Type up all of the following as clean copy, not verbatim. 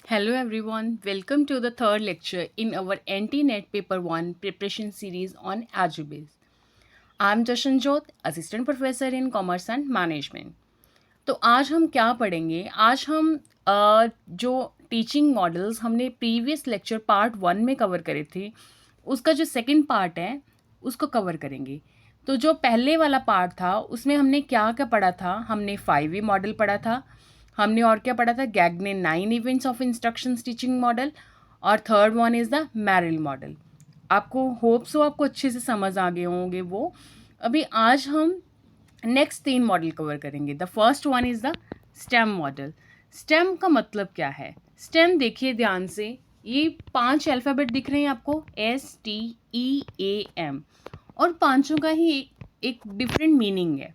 Hello everyone, welcome to the third lecture in our NT-NET Paper 1 preparation series on Azure I'm Jashan Jot, Assistant Professor in Commerce and Management. तो आज हम क्या पढ़ेंगे? आज हम जो टीचिंग मॉडल्स हमने प्रीवियस लेक्चर पार्ट 1 में कवर करे थे, उसका जो सेकंड पार्ट है उसको कवर करेंगे। तो जो पहले वाला पार्ट था उसमें हमने क्या क्या पढ़ा था? हमने 5E मॉडल पढ़ा था, हमने और क्या पढ़ा था? Gagne 9 events of instructions teaching model, और third one is the Merrill model. आपको होप्स हो आपको अच्छे से समझ आ गए होंगे वो। अभी आज हम नेक्स्ट 3 मॉडल कवर करेंगे। The first one is the stem model. Stem का मतलब क्या है? स्टेम देखिए ध्यान से, ये 5 अल्फ़ाबेट दिख रहे हैं आपको, STEAM, और पांचों का ही एक डिफरेंट मीनिंग है।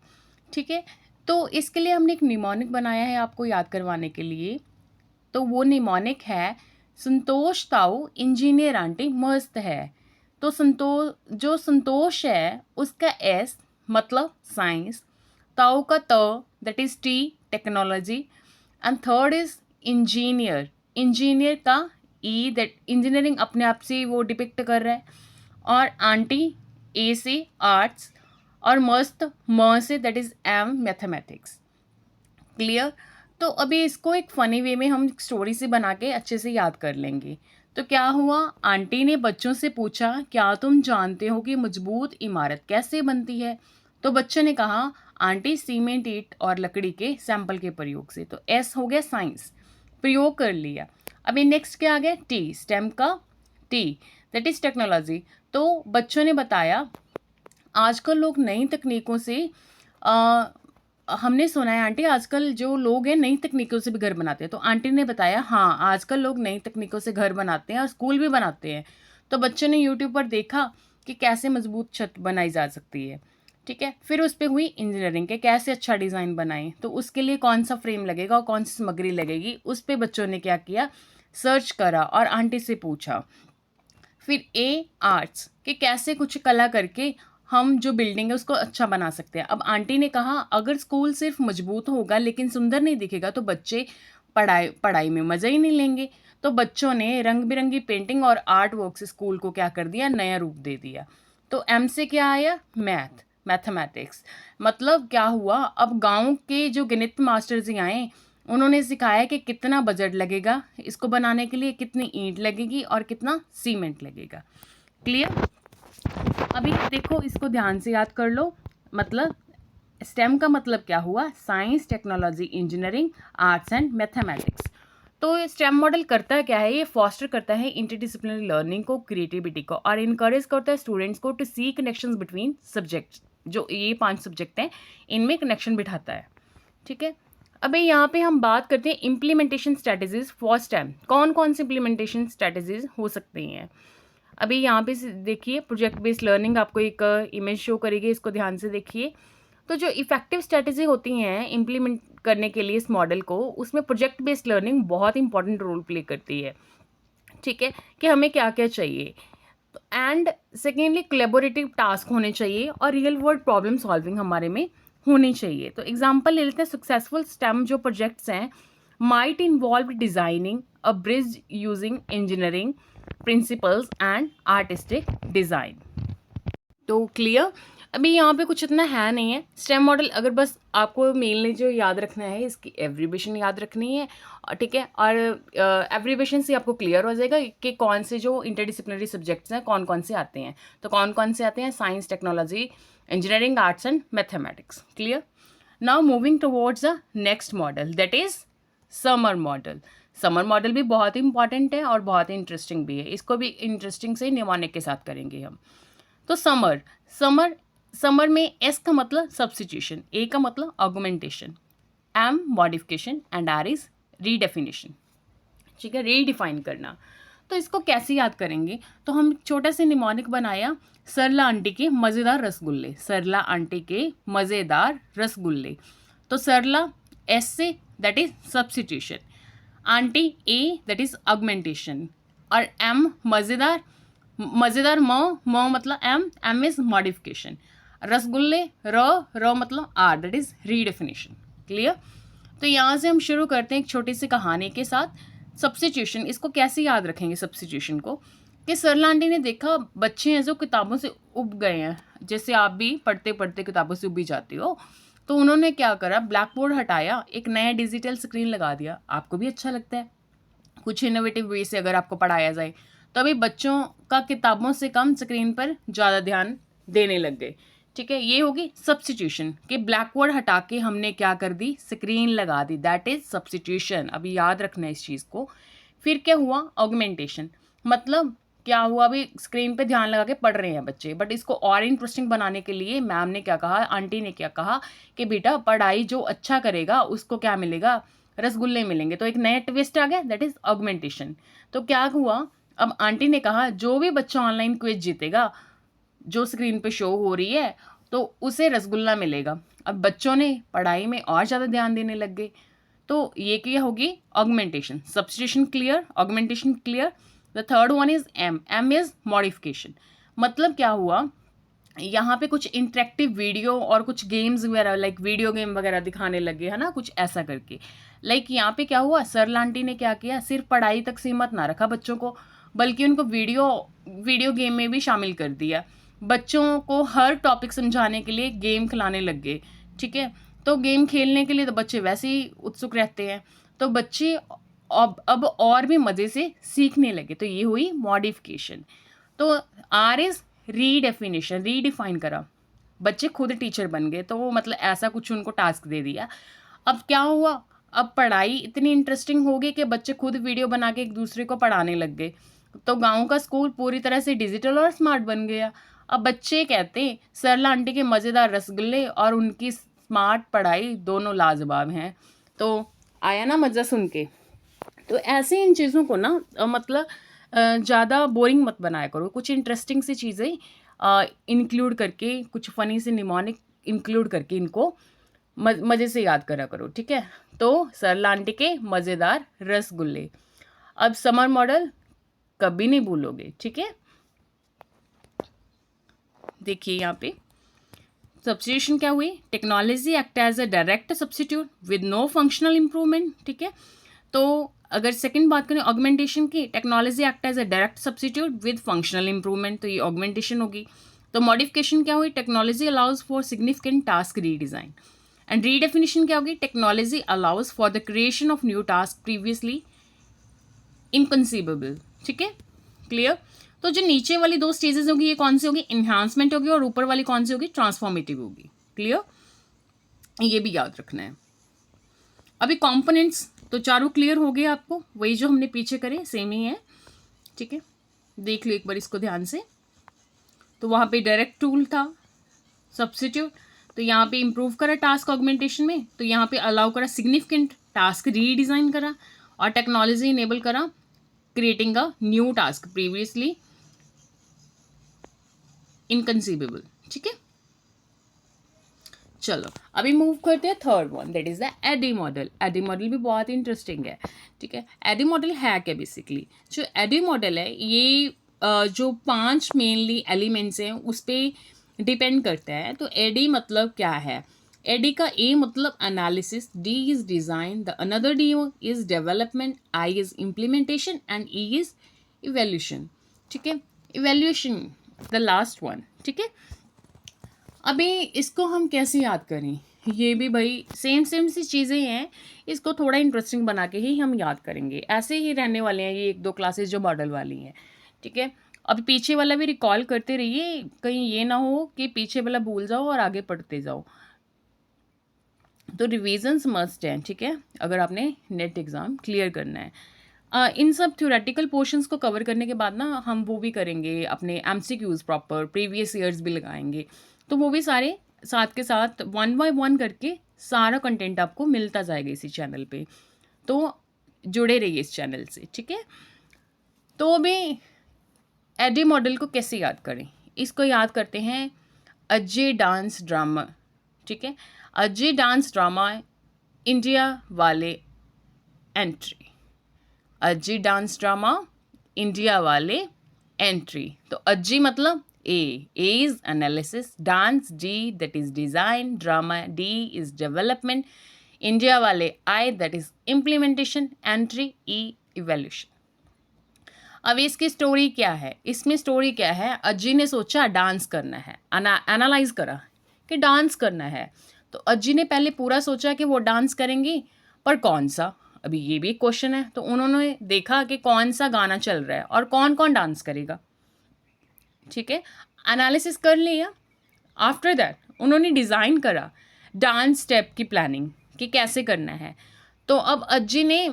ठीक है, तो इसके लिए हमने एक निमोनिक बनाया है आपको याद करवाने के लिए। तो वो निमोनिक है संतोष ताऊ इंजीनियर आंटी मस्त है। तो संतोष है उसका एस मतलब साइंस, ताऊ का त that is T technology, and third is engineer, engineer का ई दैट इंजीनियरिंग अपने आप से वो डिपिक्ट कर रहा है, और आंटी ए से आर्ट्स, और मस्त म से that is M mathematics. Clear? तो अभी इसको एक फ़नी वे में हम स्टोरी से बना के अच्छे से याद कर लेंगे। तो क्या हुआ, आंटी ने बच्चों से पूछा क्या तुम जानते हो कि मजबूत इमारत कैसे बनती है? तो बच्चों ने कहा आंटी सीमेंट ईंट और लकड़ी के सैंपल के प्रयोग से। तो एस हो गया साइंस, प्रयोग कर लिया। अभी नेक्स्ट क्या आ गया? टी, स्टेम का टी दैट इज टेक्नोलॉजी। तो बच्चों ने बताया आजकल लोग नई तकनीकों से हमने सुना है आंटी आजकल जो लोग हैं नई तकनीकों से भी घर बनाते हैं। तो आंटी ने बताया हाँ आजकल लोग नई तकनीकों से घर बनाते हैं और स्कूल भी बनाते हैं। तो बच्चों ने यूट्यूब पर देखा कि कैसे मजबूत छत बनाई जा सकती है। ठीक है, फिर उस पर हुई इंजीनियरिंग के कैसे अच्छा डिज़ाइन बनाएं, तो उसके लिए कौन सा फ्रेम लगेगा और कौन सी सामग्री लगेगी, उस पर बच्चों ने क्या किया, सर्च करा और आंटी से पूछा। फिर ए आर्ट्स कि कैसे कुछ कला करके हम जो बिल्डिंग है उसको अच्छा बना सकते हैं। अब आंटी ने कहा अगर स्कूल सिर्फ मजबूत होगा लेकिन सुंदर नहीं दिखेगा तो बच्चे पढ़ाई में मज़ा ही नहीं लेंगे। तो बच्चों ने रंग बिरंगी पेंटिंग और आर्ट वर्क से स्कूल को क्या कर दिया, नया रूप दे दिया। तो एम से क्या आया, मैथमेटिक्स। मतलब क्या हुआ, अब गांव के जो गणित मास्टर जी आए उन्होंने सिखाया कि कितना बजट लगेगा इसको बनाने के लिए, कितनी ईंट लगेगी और कितना सीमेंट लगेगा। क्लियर? अभी देखो इसको ध्यान से याद कर लो। मतलब स्टेम का मतलब क्या हुआ, science technology engineering arts and mathematics. तो ये स्टेम मॉडल करता है क्या है, ये फॉस्टर करता है इंटरडिसिप्लिनरी लर्निंग को, क्रिएटिविटी को, और इनकरेज करता है स्टूडेंट्स को to see connections between subjects. जो ये 5 सब्जेक्ट हैं इनमें कनेक्शन बिठाता है। ठीक है, अभी यहाँ पे हम बात करते हैं इम्प्लीमेंटेशन स्ट्रेटजीज फॉर स्टेम। कौन कौन सी इम्प्लीमेंटेशन स्ट्रेटजीज हो सकती हैं? अभी यहाँ पे देखिए प्रोजेक्ट बेस्ड लर्निंग आपको एक इमेज शो करेगी, इसको ध्यान से देखिए। तो जो इफेक्टिव स्ट्रेटजी होती हैं इम्प्लीमेंट करने के लिए इस मॉडल को, उसमें प्रोजेक्ट बेस्ड लर्निंग बहुत इंपॉर्टेंट रोल प्ले करती है। ठीक है, कि हमें क्या क्या चाहिए। तो एंड सेकेंडली कोलैबोरेटिव टास्क होने चाहिए और रियल वर्ल्ड प्रॉब्लम सॉल्विंग हमारे में होनी चाहिए। तो एग्जांपल ले लेते हैं, सक्सेसफुल स्टेम जो प्रोजेक्ट्स हैं might involve designing a bridge using engineering principles and artistic design. तो क्लियर? अभी यहाँ पे कुछ इतना है नहीं है। स्टेम मॉडल अगर बस आपको मेनली जो याद रखना है इसकी एब्रीविएशन याद रखनी है, ठीक है, और एब्रीविएशन से आपको क्लियर हो जाएगा कि कौन से जो इंटरडिसिप्लिनरी सब्जेक्ट्स हैं कौन कौन से आते हैं। तो कौन कौन से आते हैं, science technology engineering arts and mathematics. Clear? Now moving towards the next model that is summer model. Summer model भी बहुत इंपॉर्टेंट है और बहुत ही इंटरेस्टिंग भी है, इसको भी इंटरेस्टिंग से निमोनिक के साथ करेंगे हम। तो समर समर समर में एस का मतलब सब्स्टिट्यूशन, ए का मतलब augmentation, M modification and R is redefinition. ठीक है, रीडिफाइन करना। तो इसको कैसे याद करेंगे, तो हम छोटा से निमोनिक बनाया, सरला आंटी के मज़ेदार रसगुल्ले, सरला आंटी के मज़ेदार रसगुल्ले। तो सरला एस से that is substitution, aunty A that is augmentation, और एम मज़ेदार, मज़ेदार म मतलब एम इज मॉडिफिकेशन, रसगुल्ले र मतलब R that is redefinition. Clear? तो यहाँ से हम शुरू करते हैं एक छोटी सी कहानी के साथ। सब्स्टिट्यूशन, इसको कैसे याद रखेंगे सब्स्टिट्यूशन को, कि सरला आंटी ने देखा बच्चे हैं जो किताबों से उब गए हैं, जैसे आप भी पढ़ते पढ़ते किताबों से उब जाती हो, तो उन्होंने क्या करा, ब्लैक बोर्ड हटाया, एक नया डिजिटल स्क्रीन लगा दिया। आपको भी अच्छा लगता है कुछ इनोवेटिव वे से अगर आपको पढ़ाया जाए, तो अभी बच्चों का किताबों से कम स्क्रीन पर ज़्यादा ध्यान देने लग गए। ठीक है, ये होगी सब्स्टिट्यूशन, कि ब्लैक बोर्ड हटा के हमने क्या कर दी, स्क्रीन लगा दी, दैट इज सब्स्टिट्यूशन। अभी याद रखना है इस चीज़ को। फिर क्या हुआ, ऑगमेंटेशन, मतलब क्या हुआ, अभी स्क्रीन पे ध्यान लगा के पढ़ रहे हैं बच्चे, बट इसको और इंटरेस्टिंग बनाने के लिए मैम ने क्या कहा, आंटी ने क्या कहा कि बेटा पढ़ाई जो अच्छा करेगा उसको क्या मिलेगा, रसगुल्ले मिलेंगे। तो एक नया ट्विस्ट आ गया, दैट इज ऑगमेंटेशन। तो क्या हुआ, अब आंटी ने कहा जो भी बच्चा ऑनलाइन क्विज जीतेगा जो स्क्रीन पे शो हो रही है, तो उसे रसगुल्ला मिलेगा। अब बच्चों ने पढ़ाई में और ज़्यादा ध्यान देने लग गए। तो ये क्या होगी, augmentation. Substitution clear, augmentation clear. The third one is M is modification. मतलब क्या हुआ, यहाँ पे कुछ इंटरेक्टिव वीडियो और कुछ गेम्स वगैरह, लाइक वीडियो गेम वगैरह दिखाने लगे, है ना, कुछ ऐसा करके। लाइक यहाँ पे क्या हुआ, सरला आंटी ने क्या किया, सिर्फ पढ़ाई तक सीमित ना रखा बच्चों को, बल्कि उनको वीडियो गेम में भी शामिल कर दिया। बच्चों को हर टॉपिक समझाने के लिए गेम खिलाने लग गए। ठीक है, तो गेम खेलने के लिए तो बच्चे वैसे ही उत्सुक रहते हैं, तो बच्चे अब और भी मज़े से सीखने लगे। तो ये हुई मॉडिफिकेशन। तो आर इज रीडेफिनेशन, रीडिफाइन करा, बच्चे खुद टीचर बन गए। तो वो मतलब ऐसा कुछ उनको टास्क दे दिया। अब क्या हुआ, अब पढ़ाई इतनी इंटरेस्टिंग हो गई कि बच्चे खुद वीडियो बना के एक दूसरे को पढ़ाने लग गए। तो गांव का स्कूल पूरी तरह से डिजिटल और स्मार्ट बन गया। अब बच्चे कहते हैं सरला आंटी के मज़ेदार रसगुल्ले और उनकी स्मार्ट पढ़ाई दोनों लाजवाब हैं। तो आया ना मज़ा सुन के। तो ऐसे इन चीज़ों को ना मतलब ज़्यादा बोरिंग मत बनाया करो, कुछ इंटरेस्टिंग सी चीज़ें इंक्लूड करके, कुछ फ़नी से निमोनिक इंक्लूड करके इनको मज़े से याद करा करो। ठीक है, तो सरला आंटी के मज़ेदार रसगुल्ले। अब समर मॉडल कभी नहीं भूलोगे। ठीक है, देखिए यहाँ पे सब्स्टिट्यूशन क्या हुई, technology act as a direct substitute with no functional improvement. ठीक है, तो अगर सेकंड बात करें ऑगमेंटेशन की, technology act as a direct substitute with functional improvement, तो ये ऑगमेंटेशन होगी। तो मॉडिफिकेशन क्या हुई, technology allows for significant task redesign. And redefinition क्या होगी, technology allows for the creation of new task previously inconceivable. ठीक है, क्लियर। तो जो नीचे वाली दो स्टेजेस होगी ये कौन सी होगी, इन्हांसमेंट होगी, और ऊपर वाली कौन सी होगी, ट्रांसफॉर्मेटिव होगी। क्लियर, ये भी याद रखना है। अभी कंपोनेंट्स तो चारों क्लियर हो गए आपको, वही जो हमने पीछे करे सेम ही है। ठीक है, देख लो एक बार इसको ध्यान से। तो वहाँ पे डायरेक्ट टूल था सब्स्टिट्यूट, तो यहाँ पे इम्प्रूव करा टास्क ऑगमेंटेशन में, तो यहाँ पे अलाउ करा सिग्निफिकेंट टास्क रीडिज़ाइन करा, और टेक्नोलॉजी इनेबल करा creating a new task previously inconceivable. ठीक है, चलो अभी मूव करते हैं third one, that is the ADDIE model. ADDIE model भी बहुत इंटरेस्टिंग है। ठीक है, एडी मॉडल है क्या, बेसिकली जो एडी मॉडल है ये जो 5 मेनली एलिमेंट्स हैं उस पर डिपेंड करता है। तो एडी मतलब क्या है, एडी का ए मतलब analysis, D is design, the another D is development, I is implementation and E is evaluation. ठीक है, इवेल्यूशन द लास्ट वन। ठीक है, अभी इसको हम कैसे याद करें, ये भी भाई सेम सी चीज़ें हैं, इसको थोड़ा इंटरेस्टिंग बना के ही हम याद करेंगे। ऐसे ही रहने वाले हैं ये 1-2 क्लासेस जो मॉडल वाली हैं। ठीक है, अब पीछे वाला भी रिकॉल करते रहिए, कहीं ये ना हो कि पीछे वाला भूल जाओ और आगे पढ़ते जाओ। तो रिविजन्स मस्ट हैं। ठीक है, अगर आपने नेट एग्ज़ाम क्लियर करना है। इन सब थ्योरेटिकल पोर्शंस को कवर करने के बाद ना हम वो भी करेंगे, अपने एमसीक्यूज़ प्रॉपर प्रीवियस ईयर्स भी लगाएंगे। तो वो भी सारे साथ के साथ 1 बाय 1 करके सारा कंटेंट आपको मिलता जाएगा इसी चैनल पे। तो जुड़े रहिए इस चैनल से। ठीक है, तो अभी एडी मॉडल को कैसे याद करें, इसको याद करते हैं अजय डांस ड्रामा। ठीक है, अजय डांस ड्रामा इंडिया वाले एंट्री, अज्जी डांस ड्रामा इंडिया वाले एंट्री। तो अज्जी मतलब A is analysis, dance D that is design, drama D is development, India वाले I, that is implementation, entry E evaluation. अब इसकी स्टोरी क्या है, इसमें स्टोरी क्या है, अज्जी ने सोचा डांस करना है, एनालाइज करा कि डांस करना है। तो अज्जी ने पहले पूरा सोचा कि वो डांस करेंगी, पर कौन सा, अभी ये भी एक क्वेश्चन है। तो उन्होंने देखा कि कौन सा गाना चल रहा है और कौन कौन डांस करेगा, ठीक है, एनालिसिस कर लिया। आफ्टर दैट उन्होंने डिज़ाइन करा डांस स्टेप की प्लानिंग कि कैसे करना है। तो अब अज्जी ने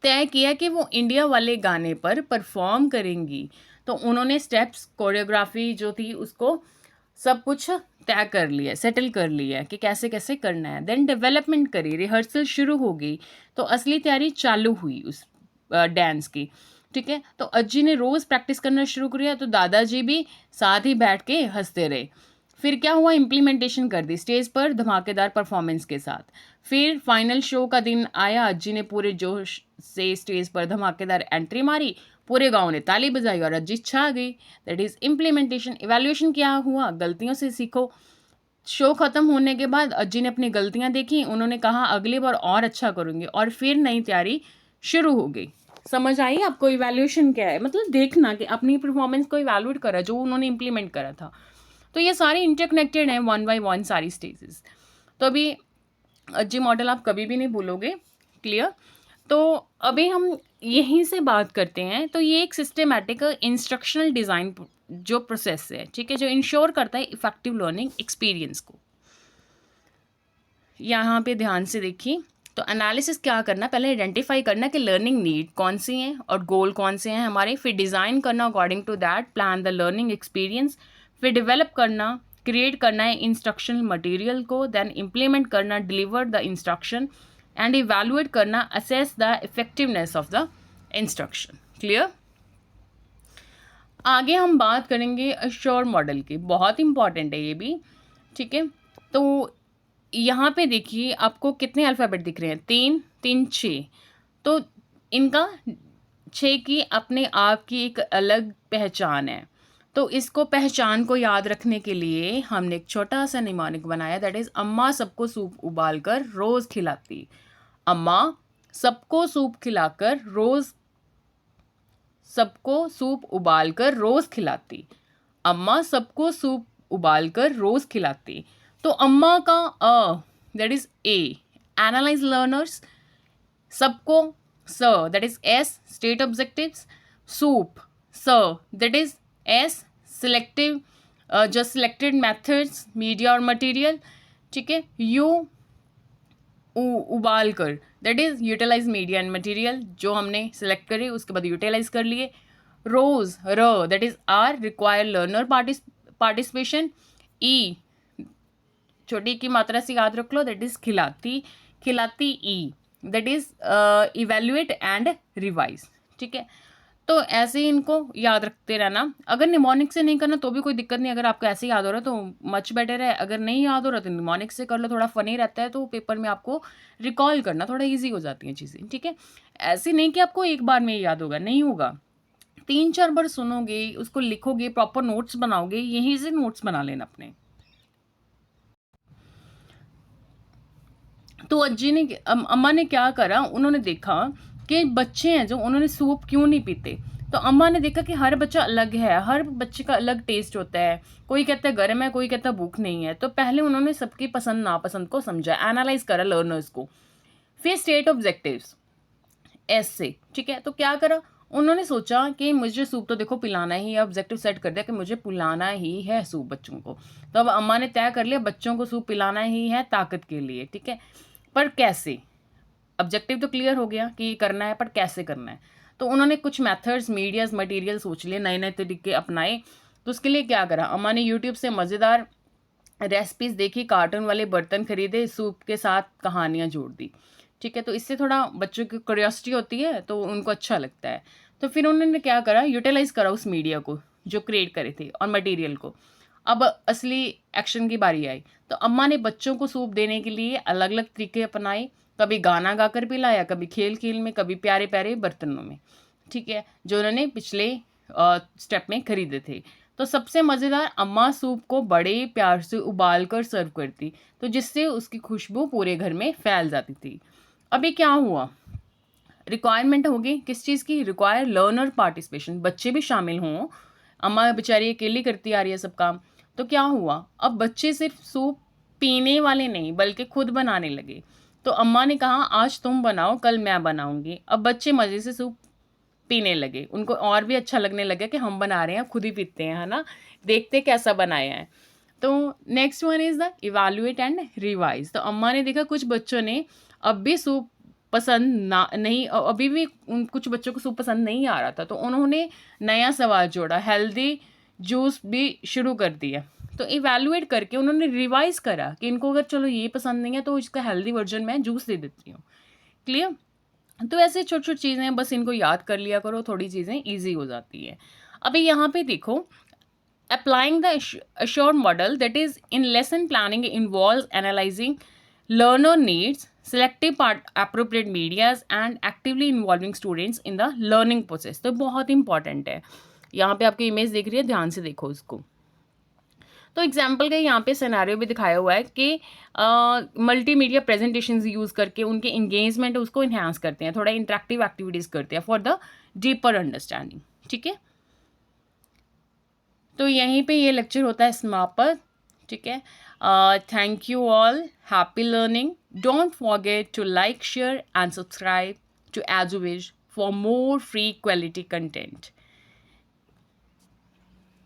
तय किया कि वो इंडिया वाले गाने पर परफॉर्म करेंगी। तो उन्होंने स्टेप्स, कोरियोग्राफी जो थी उसको सब कुछ तय कर लिया, सेटल कर लिया कि कैसे कैसे करना है। देन डेवलपमेंट करी, रिहर्सल शुरू हो गई, तो असली तैयारी चालू हुई उस डांस की, ठीक है। तो अज्जी ने रोज़ प्रैक्टिस करना शुरू किया, तो दादाजी भी साथ ही बैठ के हंसते रहे। फिर क्या हुआ, इम्प्लीमेंटेशन कर दी स्टेज पर धमाकेदार परफॉर्मेंस के साथ। फिर फाइनल शो का दिन आया, अज्जी ने पूरे जोश से स्टेज पर धमाकेदार एंट्री मारी, पूरे गांव ने ताली बजाई और अज्जी छा गई। That is implementation. इवैल्यूएशन क्या हुआ, गलतियों से सीखो। शो खत्म होने के बाद अज्जी ने अपनी गलतियां देखी, उन्होंने कहा अगली बार और अच्छा करूंगी, और फिर नई तैयारी शुरू हो गई। समझ आई आपको इवैल्यूएशन क्या है, मतलब देखना कि अपनी परफॉर्मेंस को इवैल्यूएट करा जो उन्होंने इंप्लीमेंट करा था। तो ये सारे इंटरकनेक्टेड हैं, वन बाय वन सारी स्टेजेस। तो अभी अज्जी मॉडल आप कभी भी नहीं भूलोगे, क्लियर। तो अभी हम यहीं से बात करते हैं। तो ये एक सिस्टमैटिक इंस्ट्रक्शनल डिज़ाइन जो प्रोसेस है, ठीक है, जो इंश्योर करता है इफेक्टिव लर्निंग एक्सपीरियंस को। यहाँ पे ध्यान से देखिए। तो एनालिसिस क्या करना, पहले आइडेंटिफाई करना कि लर्निंग नीड कौन सी हैं और गोल कौन से हैं हमारे। फिर डिज़ाइन करना according to that, plan the learning experience. फिर डेवलप करना, क्रिएट करना है इंस्ट्रक्शनल मटेरियल को। देन इम्प्लीमेंट करना, deliver the instruction. And evaluate करना, assess the effectiveness of the instruction. Clear. आगे हम बात करेंगे अश्योर मॉडल की, बहुत इंपॉर्टेंट है ये भी, ठीक है। तो यहाँ पे देखिए आपको कितने अल्फ़ाबेट दिख रहे हैं, 3 3 6। तो इनका 6 की अपने आप की एक अलग पहचान है। तो इसको, पहचान को याद रखने के लिए हमने एक छोटा सा निमोनिक बनाया, दैट इज़ अम्मा सबको सूप उबाल कर रोज़ खिलाती। अम्मा सबको सूप खिलाकर रोज़, सबको सूप उबाल कर रोज़ खिलाती। अम्मा सबको सूप उबाल कर रोज़ खिलाती। तो अम्मा का that is A, analyse learners. सबको स, that is S, state objectives. Soup स, that is S, selective, just selected methods, media और मटेरियल, ठीक है। यू, उबाल कर, that is utilise media and material, जो हमने सेलेक्ट करे उसके बाद यूटिलाइज कर लिए। रोज, र, that is R, require learner participation. E, छोटी की मात्रा से याद रख लो, दैट इज खिलाती, खिलाती E, that is evaluate and revise, ठीक है। तो ऐसे ही इनको याद रखते रहना। अगर निमोनिक से नहीं करना तो भी कोई दिक्कत नहीं, अगर आपको ऐसे याद हो रहा है तो मच बेटर है। अगर नहीं याद हो रहा तो निमोनिक से कर लो, थोड़ा फनी रहता है, तो पेपर में आपको रिकॉल करना थोड़ा ईजी हो जाती हैं चीज़ें, ठीक है। ऐसे नहीं कि आपको एक बार में याद होगा, नहीं होगा। 3 4 बार सुनोगे, उसको लिखोगे, प्रॉपर नोट्स बनाओगे, यहीं से नोट्स बना लेना अपने। तो अज्जी ने, अम्मा ने क्या करा, उन्होंने देखा कि बच्चे हैं जो, उन्होंने सूप क्यों नहीं पीते। तो अम्मा ने देखा कि हर बच्चा अलग है, हर बच्चे का अलग टेस्ट होता है, कोई कहता है गर्म है, कोई कहता है भूख नहीं है। तो पहले उन्होंने सबकी पसंद नापसंद को समझा, एनालाइज करा लर्नर्स को। फिर स्टेट ऑब्जेक्टिव्स एस से, ठीक है। तो क्या करा, उन्होंने सोचा कि मुझे सूप तो देखो पिलाना ही है, ऑब्जेक्टिव सेट कर दिया कि मुझे पिलाना ही है सूप बच्चों को। तो अब अम्मा ने तय कर लिया बच्चों को सूप पिलाना ही है ताकत के लिए, ठीक है। पर कैसे, ऑब्जेक्टिव तो क्लियर हो गया कि ये करना है, पर कैसे करना है। तो उन्होंने कुछ मेथड्स, मीडियाज, मटेरियल सोच लिए, नए नए तरीके अपनाए। तो उसके लिए क्या करा, अम्मा ने यूट्यूब से मज़ेदार रेसिपीज़ देखी, कार्टून वाले बर्तन खरीदे, सूप के साथ कहानियाँ जोड़ दी, ठीक है। तो इससे थोड़ा बच्चों की क्यूरियोसिटी होती है, तो उनको अच्छा लगता है। तो फिर उन्होंने क्या करा, यूटिलाइज़ करा उस मीडिया को जो क्रिएट करे थे और मटेरियल को। अब असली एक्शन की बारी आई। तो अम्मा ने बच्चों को सूप देने के लिए अलग अलग तरीके अपनाए, कभी गाना गाकर पिलाया, कभी खेल खेल में, कभी प्यारे प्यारे बर्तनों में, ठीक है, जो उन्होंने पिछले स्टेप में खरीदे थे। तो सबसे मज़ेदार, अम्मा सूप को बड़े प्यार से उबाल कर सर्व करती, तो जिससे उसकी खुशबू पूरे घर में फैल जाती थी। अभी क्या हुआ, रिक्वायरमेंट होगी किस चीज़ की, रिक्वायर लर्नर पार्टिसिपेशन, बच्चे भी शामिल हों। अम्मा बेचारी अकेली करती आ रही है सब काम, तो क्या हुआ, अब बच्चे सिर्फ सूप पीने वाले नहीं बल्कि खुद बनाने लगे। तो अम्मा ने कहा आज तुम बनाओ कल मैं बनाऊंगी। अब बच्चे मज़े से सूप पीने लगे, उनको और भी अच्छा लगने लगा कि हम बना रहे हैं, खुद ही पीते हैं, है ना, देखते कैसा बनाया है। तो next one is the evaluate and revise. तो अम्मा ने देखा कुछ बच्चों ने अब भी सूप पसंद ना नहीं, अभी भी उन कुछ बच्चों को सूप पसंद नहीं आ रहा था, तो उन्होंने नया सवाल जोड़ा, हेल्दी जूस भी शुरू कर दिया। तो इवैल्यूएट करके उन्होंने रिवाइज करा कि इनको अगर चलो ये पसंद नहीं है तो इसका हेल्दी वर्जन मैं जूस दे देती हूँ। क्लियर। तो ऐसे छोटी छोटी चीज़ें हैं, बस इनको याद कर लिया करो, थोड़ी चीज़ें ईजी हो जाती है। अभी यहाँ पे देखो, applying the assured model, that is in lesson planning involves analyzing learner needs, selective part appropriate medias and actively involving students in the learning process। तो बहुत इंपॉर्टेंट है। यहाँ पे आपकी इमेज दिख रही है, ध्यान से देखो उसको। तो एग्जाम्पल का यहाँ पे सिनेरियो भी दिखाया हुआ है कि मल्टीमीडिया प्रेजेंटेशंस यूज़ करके उनके इंगेजमेंट उसको इन्हांस करते हैं, थोड़ा इंटरेक्टिव एक्टिविटीज़ करते हैं फॉर द डीपर अंडरस्टैंडिंग। ठीक है, तो यहीं पे ये लेक्चर होता है समाप्त। ठीक है, thank you all, happy learning, don't forget to like share and subscribe to Eduwiz for more free quality content.